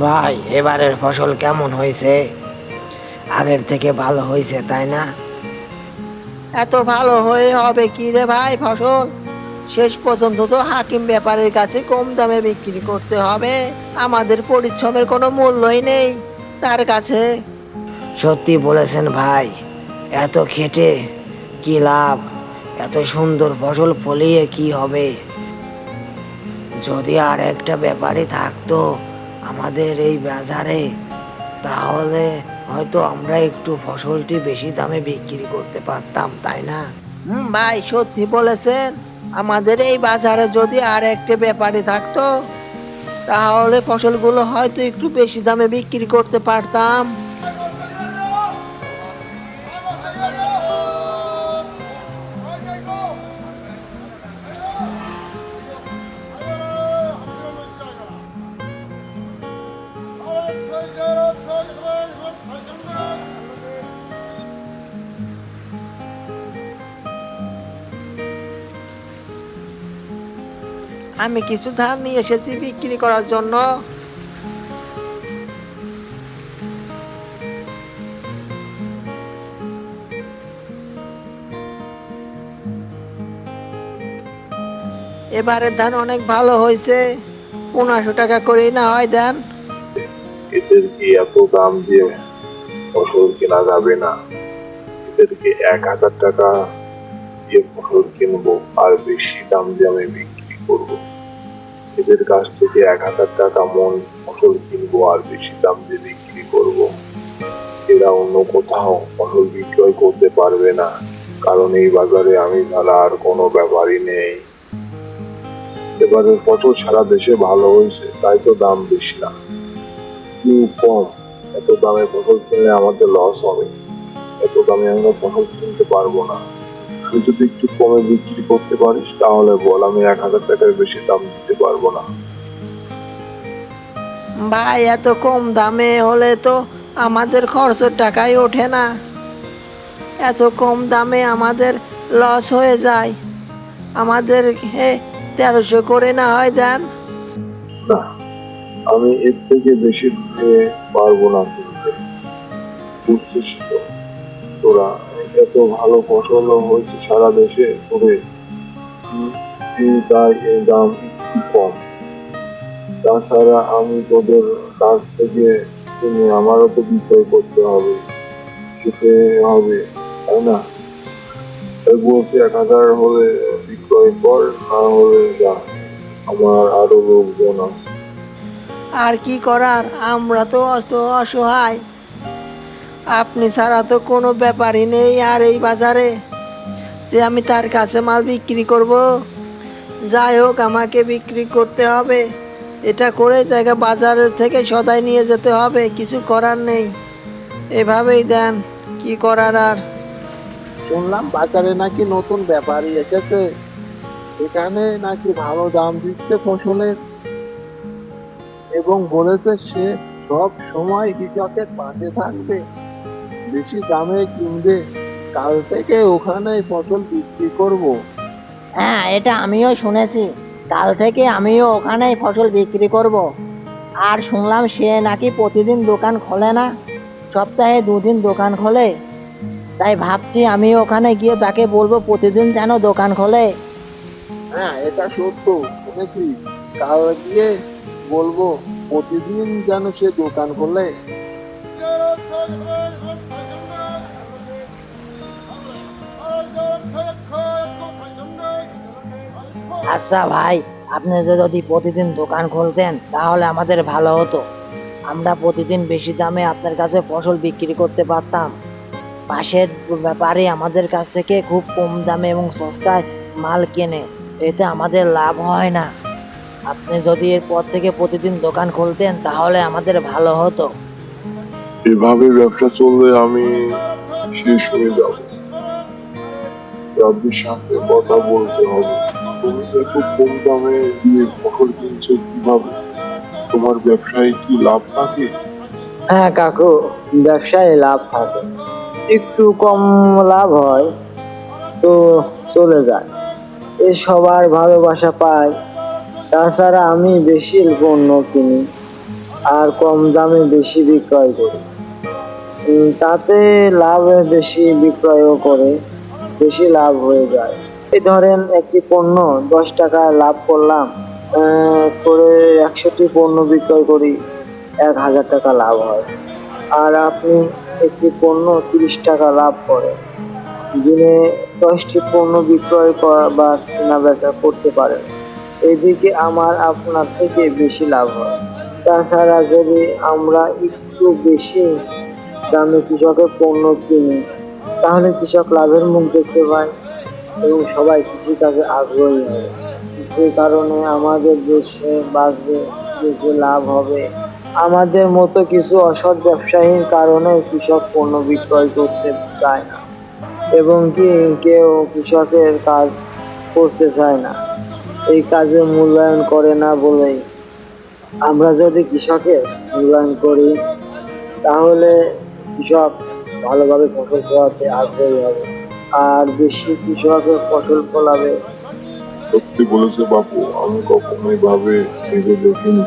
ভাই, এবারের ফসল কেমন হয়েছে? আগের থেকে ভালো হয়েছে তাই না? এত ভালো হয়ে হবে কি রে ভাই ফসল? শেষ পর্যন্ত তো হাকিম ব্যাপারীর কাছে কম দামে বিক্রি করতে হবে। আমাদের পরিশ্রমের কোনো মূল্যই নেই তার কাছে। সত্যি বলেছেন ভাই। এত খেটে কি লাভ? এত সুন্দর ফসল ফলিয়ে কি হবে? যদি আর একটা ব্যাপারী থাকতো আমাদের এই বাজারে, তাহলে হয়তো আমরা একটু ফসলটি বেশি দামে বিক্রি করতে পারতাম, তাই না? ভাই সত্যি বলেছেন। আমাদের এই বাজারে যদি আর একটা ব্যাপারী থাকতো, তাহলে ফসলগুলো হয়তো একটু বেশি দামে বিক্রি করতে পারতাম। আমি কিছু ধান নিয়ে এসেছি বিক্রি করার জন্য। এবারের ধান অনেক ভালো হয়েছে। 1500 টাকা করেই না হয় দেন। এদের কি এত দাম দিয়ে ফসল কেনা যাবে না? এদেরকে 1000 টাকা দিয়ে ফসল কিনবো আর বেশি দাম দিয়ে আমি বিক্রি করব। এদের কাছ থেকে 1000 টাকা মন ফসল কিনবো আর বেশি দাম দিয়ে বিক্রি করব। এরা অন্য কোথাও ফসল বিক্রয় করতে পারবে না, কারণ এই বাজারে আমি ছাড়া আর কোনো ব্যাপারই নেই। এবারের ফসল সারা দেশে ভালো হয়েছে, তাই তো দাম বেশি না, একটু কম। এত দামে ফসল কিনলে আমাদের লস হবে। এত দামে আমরা ফসল কিনতে পারবো না। তুই যদি একটু কমে বিক্রি করতে পারিস তাহলে বল, আমি 1000 টাকার বেশি দাম দিতে পারবো না। ভাই এত কম দামে হলে তো আমাদের খরচের টাকাই ওঠে না। এত কম দামে আমাদের লস হয়ে যায়। আমাদের 1300 করে না হয় দেন। না, আমি এর থেকে বেশি দিতে পারবো না কিনতে। বুঝছিস তো তোরা, এত ভালো ফসল হয়েছে সারা দেশে জুড়ে, তাই এর দাম একটু কম। তাছাড়া আমি তোদের কাছ থেকে কিনে আমারও তো বিক্রয় করতে হবে, খেতে হবে, তাই না? তাই বলছি 1000 হলে বিক্রয় কর, না হলে যা, আমার আরো লোকজন আছে। আর কি করার, আমরা তো অত অসহায়। আপনি ছাড়া তো কোনো ব্যাপারই নেই আর এই বাজারে যে আমি তার কাছে মাল বিক্রি করব। যাই হোক, আমাকে বিক্রি করতে হবে। এটা করে জায়গা বাজারের থেকে সদাই নিয়ে যেতে হবে, কিছু করার নেই। এভাবেই দেন, কি করার আর। শুনলাম বাজারে নাকি নতুন ব্যাপারী এসেছে, এখানে নাকি ভালো দাম দিচ্ছে ফসলের, এবং বলেছে সে সব সময় কৃষকের পাশে থাকবে, বেশি দামে কিনবে। কাল থেকে ওখানেই ফসল বিক্রি করব। হ্যাঁ, এটা আমিও শুনেছি। কাল থেকে আমিও ওখানেই ফসল বিক্রি করব। আর শুনলাম সে নাকি প্রতিদিন দোকান খোলে না, সপ্তাহে 2 দিন দোকান খোলে। তাই ভাবছি আমি ওখানে গিয়ে তাকে বলবো প্রতিদিন যেন দোকান খোলে। হ্যাঁ, এটা সত্য শুনেছি। কাল গিয়ে বলবো প্রতিদিন যেন সে দোকান খোলে। আচ্ছা ভাই, আপনি যদি প্রতিদিন দোকান খুলতেন তাহলে আমাদের ভালো হতো। আমরা প্রতিদিন বেশি দামে আপনার কাছে ফসল বিক্রি করতে পারতাম। পাশের ব্যাপারে আমাদের কাছ থেকে খুব কম দামে এবং সস্তায় মাল কেনে, এতে আমাদের লাভ হয় না। আপনি যদি এরপর থেকে প্রতিদিন দোকান খুলতেন তাহলে আমাদের ভালো হতো। এভাবে ব্যবসা চললে আমি শেষ হয়ে যাব। রাব্বির সাথে কথা বলতে হবে। তুমি এত কম দামে দিয়ে ফসল কিনছো কিভাবে? তোমার ব্যবসায় কি লাভ থাকে? হ্যাঁ কাকু, ব্যবসায় লাভ থাকে, একটু কম লাভ হয় তো চলে যায়, এ সবার ভালোবাসা পায়। তাছাড়া আমি বেশি পণ্য কিনি, আর কম দামে বেশি বিক্রয় করি। তাতে লাভ বেশি, বিক্রয়ও করে বেশি লাভ হয়ে যায়। এই ধরেন একটি পণ্য 10 টাকা লাভ করলাম, করে 100টি পণ্য বিক্রয় করি, 1000 টাকা লাভ হয়। আর আপনি একটি পণ্য 30 টাকা লাভ করেন, দিনে 10টি পণ্য বিক্রয় করা বা কেনা বেচা করতে পারেন, এদিকে আমার আপনার থেকে বেশি লাভ হয়। তাছাড়া যদি আমরা একটু বেশি দামে কৃষকের পণ্য কিনি, তাহলে কৃষক লাভের মুখ দেখতে পায় এবং সবাই কৃষিকাজে আগ্রহী হবে। সেই কারণে আমাদের দেশে বাঁচবে, দেশে লাভ হবে। আমাদের মতো কিছু অসৎ ব্যবসায়ীর কারণে কৃষক পণ্য বিক্রয় করতে চায় না এবং কি কেউ কৃষকের কাজ করতে চায় না, এই কাজে মূল্যায়ন করে না বলেই। আমরা যদি কৃষকের মূল্যায়ন করি, তাহলে কৃষক ভালোভাবে ফসল ফলাতে আগ্রহী হবে আর বেশি কৃষকের ফসল ফলাবে। সত্যি বলেছে বাপু, আমি কখনোই ভাবে ভেবে দেখিনি।